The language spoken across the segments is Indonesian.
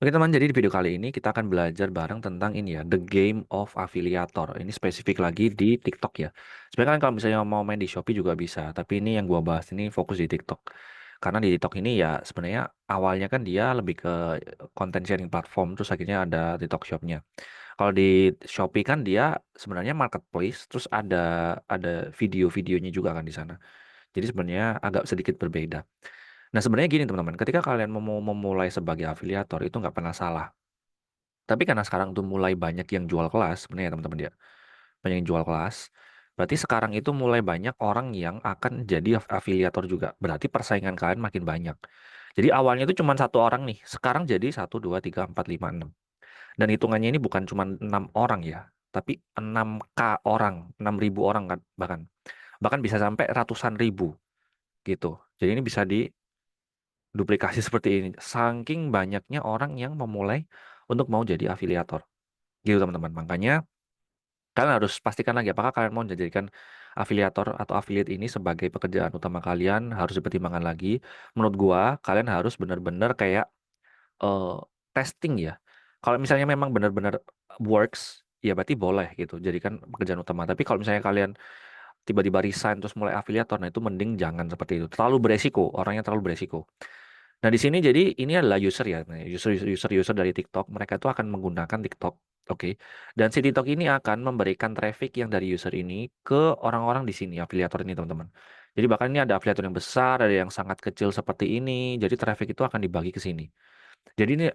Oke teman, jadi di video kali ini kita akan belajar bareng tentang ini ya, the game of affiliator. Ini spesifik lagi di TikTok ya. Sebenarnya kan kalau misalnya mau main di Shopee juga bisa, tapi ini yang gua bahas ini fokus di TikTok. Karena di TikTok ini ya sebenarnya awalnya kan dia lebih ke content sharing platform, terus akhirnya ada TikTok Shop-nya. Kalau di Shopee kan dia sebenarnya marketplace, terus ada video-videonya juga kan di sana. Jadi sebenarnya agak sedikit berbeda. Nah, sebenarnya gini teman-teman, ketika kalian mau memulai sebagai afiliator itu nggak pernah salah. Tapi karena sekarang tuh mulai banyak yang jual kelas, sebenarnya ya teman-teman ya, banyak yang jual kelas. Berarti sekarang itu mulai banyak orang yang akan jadi afiliator juga. Berarti persaingan kalian makin banyak. Jadi awalnya itu cuma satu orang nih, sekarang jadi satu, dua, tiga, empat, lima, enam. Dan hitungannya ini bukan cuma 6 orang ya, tapi 6K orang, 6.000 orang kan bahkan. Bahkan bisa sampai ratusan ribu gitu. Jadi ini bisa duplikasi seperti ini. Saking banyaknya orang yang memulai untuk mau jadi afiliator. Gitu teman-teman. Makanya kalian harus pastikan lagi apakah kalian mau menjadikan afiliator atau affiliate ini sebagai pekerjaan utama kalian, harus dipertimbangkan lagi. Menurut gua, kalian harus benar-benar kayak eh, testing ya. Kalau misalnya memang benar-benar works, ya berarti boleh gitu. Jadikan pekerjaan utama. Tapi kalau misalnya kalian tiba-tiba resign terus mulai afiliator, nah itu mending jangan seperti itu. Terlalu beresiko, orangnya terlalu beresiko. Nah, di sini jadi ini adalah user ya, nah, user dari TikTok. Mereka itu akan menggunakan TikTok, oke. Dan si TikTok ini akan memberikan traffic yang dari user ini ke orang-orang di sini, afiliator ini, teman-teman. Jadi bahkan ini ada afiliator yang besar, ada yang sangat kecil seperti ini. Jadi traffic itu akan dibagi ke sini. Jadi ini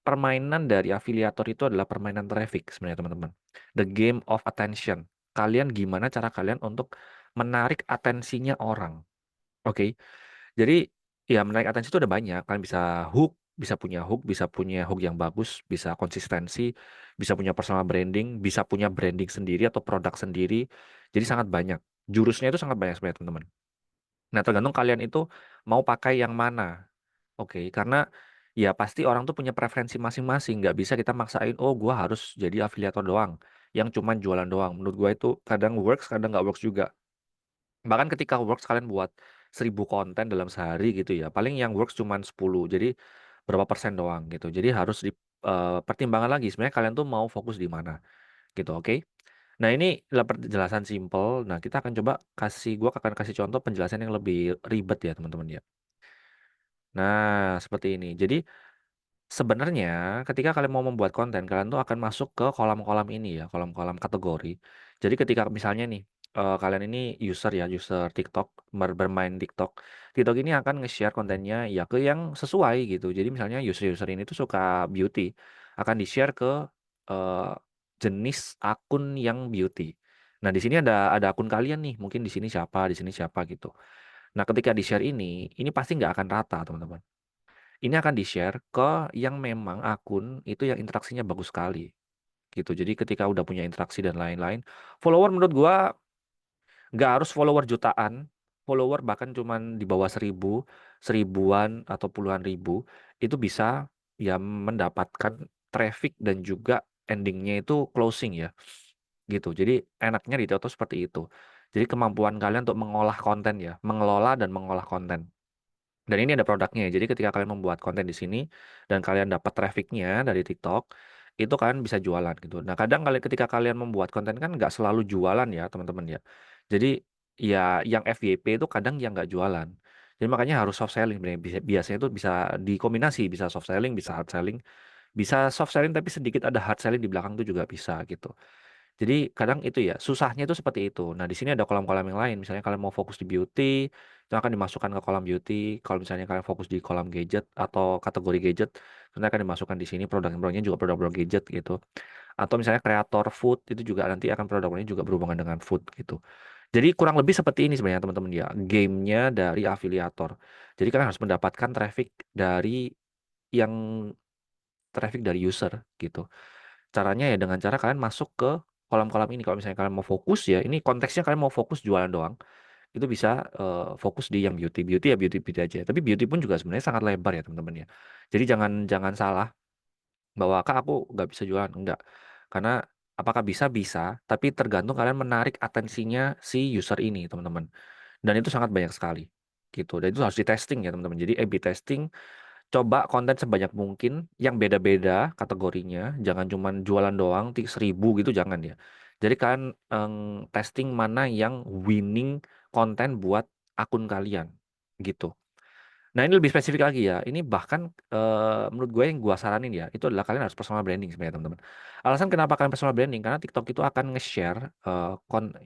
permainan dari afiliator itu adalah permainan traffic sebenarnya, teman-teman. The game of attention. Kalian gimana cara kalian untuk menarik atensinya orang, oke? Jadi ya menarik atensi itu ada banyak. Kalian bisa hook, bisa punya hook yang bagus, bisa konsistensi, bisa punya personal branding, bisa punya branding sendiri atau produk sendiri. Jadi sangat banyak. Jurusnya itu sangat banyak sebenarnya teman-teman. Nah, tergantung kalian itu mau pakai yang mana. Oke, karena ya pasti orang tuh punya preferensi masing-masing. Nggak bisa kita maksain, oh gua harus jadi afiliator doang, yang cuman jualan doang. Menurut gua itu kadang works, kadang nggak works juga. Bahkan ketika works kalian buat 1.000 konten dalam sehari gitu ya, paling yang works cuman 10. Jadi berapa persen doang gitu. Jadi harus pertimbangan lagi sebenarnya kalian tuh mau fokus di mana gitu, oke? Nah, ini adalah penjelasan simple. Nah, kita akan coba gua akan kasih contoh penjelasan yang lebih ribet ya, teman-teman ya. Nah, seperti ini. Jadi sebenarnya ketika kalian mau membuat konten, kalian tuh akan masuk ke kolam-kolam ini ya, kolam-kolam kategori. Jadi ketika misalnya nih, kalian ini user ya, user TikTok, bermain TikTok. TikTok ini akan nge-share kontennya ya ke yang sesuai gitu. Jadi misalnya user-user ini tuh suka beauty, akan di-share ke eh, jenis akun yang beauty. Nah, di sini ada akun kalian nih, mungkin di sini siapa gitu. Nah, ketika di-share ini pasti nggak akan rata, teman-teman. Ini akan di-share ke yang memang akun itu yang interaksinya bagus sekali gitu. Jadi ketika udah punya interaksi dan lain-lain, follower menurut gua nggak harus follower jutaan, follower bahkan cuman di bawah 1.000, seribuan atau puluhan ribu itu bisa ya mendapatkan traffic dan juga endingnya itu closing ya gitu. Jadi enaknya di Toto seperti itu. Jadi kemampuan kalian untuk mengolah konten ya, mengelola dan mengolah konten. Dan ini ada produknya. Jadi ketika kalian membuat konten di sini dan kalian dapat trafficnya dari TikTok, itu kalian bisa jualan gitu. Nah, kadang ketika kalian membuat konten kan nggak selalu jualan ya, teman-teman ya. Jadi ya yang FYP itu kadang yang nggak jualan. Jadi makanya harus soft selling. Sebenarnya. Biasanya itu bisa dikombinasi, bisa soft selling, bisa hard selling, bisa soft selling tapi sedikit ada hard selling di belakang itu juga bisa gitu. Jadi kadang itu ya susahnya itu seperti itu. Nah, di sini ada kolam-kolam yang lain. Misalnya kalian mau fokus di beauty, itu akan dimasukkan ke kolam beauty. Kalau misalnya kalian fokus di kolam gadget atau kategori gadget, itu akan dimasukkan di sini produk-produknya juga produk-produk gadget gitu. Atau misalnya kreator food itu juga nanti akan produk-produknya juga berhubungan dengan food gitu. Jadi kurang lebih seperti ini sebenarnya teman-teman ya, gamenya dari afiliator. Jadi kalian harus mendapatkan yang traffic dari user gitu. Caranya ya dengan cara kalian masuk ke kolam-kolam ini. Kalau misalnya kalian mau fokus ya, ini konteksnya kalian mau fokus jualan doang, itu bisa fokus di yang beauty. Beauty ya beauty beauty aja. Tapi beauty pun juga sebenarnya sangat lebar ya teman-teman ya. Jadi jangan jangan salah bahwa kak aku nggak bisa jualan, enggak. Karena apakah bisa bisa, tapi tergantung kalian menarik atensinya si user ini teman-teman. Dan itu sangat banyak sekali gitu. Dan itu harus di testing ya teman-teman. Jadi A/B testing coba konten sebanyak mungkin yang beda-beda kategorinya, jangan cuman jualan doang, 1.000 gitu jangan ya. Jadi kalian testing mana yang winning konten buat akun kalian gitu. Nah ini lebih spesifik lagi ya. Ini bahkan menurut gue yang gue saranin ya, itu adalah kalian harus personal branding sebenarnya teman-teman. Alasan kenapa kalian personal branding? Karena TikTok itu akan nge-share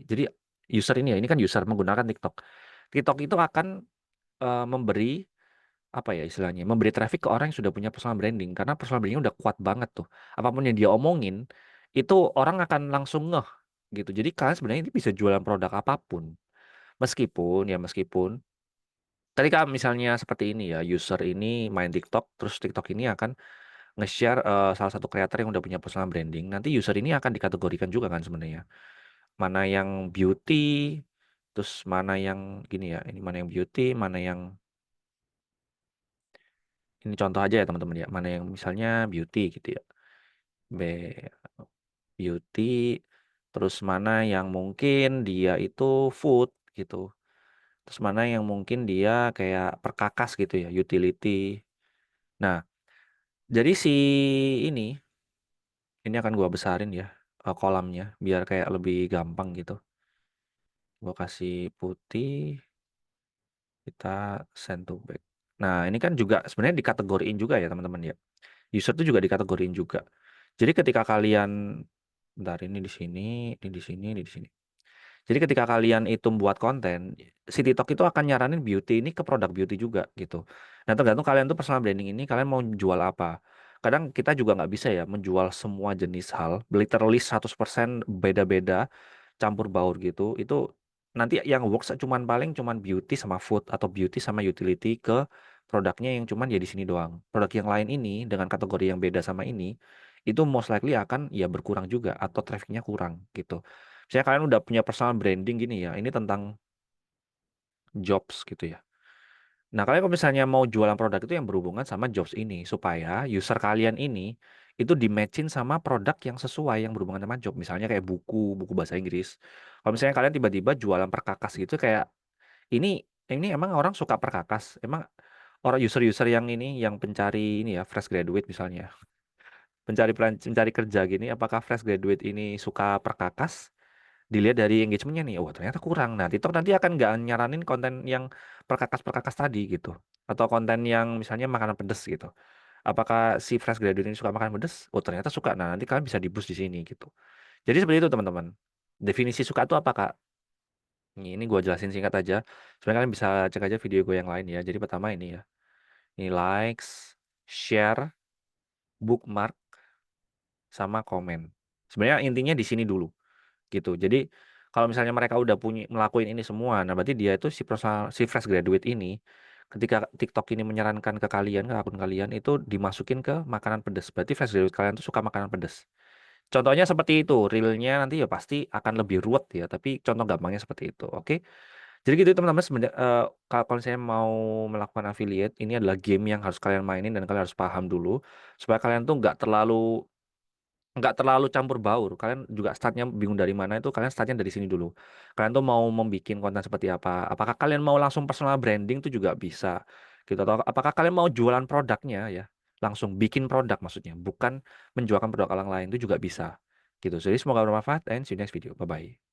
jadi user ini kan user menggunakan TikTok. TikTok itu akan memberi apa ya istilahnya, memberi traffic ke orang yang sudah punya personal branding karena personal branding udah kuat banget tuh. Apapun yang dia omongin itu orang akan langsung ngeh gitu. Jadi kalian sebenarnya ini bisa jualan produk apapun. Meskipun tadi kan misalnya seperti ini ya, user ini main TikTok, terus TikTok ini akan nge-share salah satu kreator yang udah punya personal branding. Nanti user ini akan dikategorikan juga kan sebenarnya. Mana yang beauty, terus mana yang gini ya, ini mana yang beauty, mana yang ini contoh aja ya teman-teman ya, mana yang misalnya beauty gitu ya. B beauty, terus mana yang mungkin dia itu food gitu. Terus mana yang mungkin dia kayak perkakas gitu ya, utility. Nah, jadi si ini ini akan gua besarin ya kolamnya biar kayak lebih gampang gitu. Gua kasih putih, kita send to back. Nah, ini kan juga sebenarnya dikategoriin juga ya teman-teman ya. User itu juga dikategoriin juga. Jadi ketika kalian bentar ini di sini, ini di sini, ini di sini. Jadi ketika kalian itu membuat konten, si TikTok itu akan nyaranin beauty ini ke produk beauty juga gitu. Nah tergantung kalian tuh personal branding ini kalian mau jual apa. Kadang kita juga nggak bisa ya menjual semua jenis hal, literally 100% beda-beda, campur baur gitu. Itu nanti yang works cuman beauty sama food atau beauty sama utility ke produknya yang cuman ya di sini doang. Produk yang lain ini dengan kategori yang beda sama ini, itu most likely akan ya berkurang juga atau trafficnya kurang gitu. Misalnya kalian udah punya personal branding gini ya, ini tentang jobs gitu ya. Nah, kalian kalau misalnya mau jualan produk itu yang berhubungan sama jobs ini, supaya user kalian ini itu di-matchin sama produk yang sesuai yang berhubungan sama job. Misalnya kayak buku bahasa Inggris. Kalau misalnya kalian tiba-tiba jualan perkakas gitu, kayak ini ini emang orang suka perkakas. Emang orang user-user yang ini, yang pencari ini ya, fresh graduate misalnya, pencari kerja gini, apakah fresh graduate ini suka perkakas? Dilihat dari engagementnya nih, oh ternyata kurang. Nah, TikTok nanti akan nggak nyaranin konten yang perkakas-perkakas tadi gitu, atau konten yang misalnya makanan pedes gitu. Apakah si fresh graduate ini suka makan pedes? Oh ternyata suka. Nah nanti kalian bisa di boost di sini gitu. Jadi seperti itu teman-teman. Definisi suka itu apa Kak? Ini gue jelasin singkat aja. Sebenarnya kalian bisa cek aja video gue yang lain ya. Jadi pertama ini ya. Ini likes, share, bookmark, sama komen. Sebenarnya intinya di sini dulu. Gitu. Jadi kalau misalnya mereka udah punya melakukan ini semua, nah berarti dia itu si fresh graduate ini ketika TikTok ini menyarankan ke kalian ke akun kalian itu dimasukin ke makanan pedas. Berarti fresh graduate kalian tuh suka makanan pedas. Contohnya seperti itu, realnya nanti ya pasti akan lebih ruwet ya, tapi contoh gampangnya seperti itu, oke? Jadi gitu teman-teman, sebenarnya kalau saya mau melakukan affiliate, ini adalah game yang harus kalian mainin dan kalian harus paham dulu supaya kalian tuh nggak terlalu campur baur. Kalian juga startnya bingung dari mana itu kalian startnya dari sini dulu. Kalian tuh mau membuat konten seperti apa? Apakah kalian mau langsung personal branding tuh juga bisa gitu atau apakah kalian mau jualan produknya ya? Langsung bikin produk maksudnya, bukan menjualkan produk orang lain itu juga bisa. Gitu. Jadi semoga bermanfaat and see you next video. Bye bye.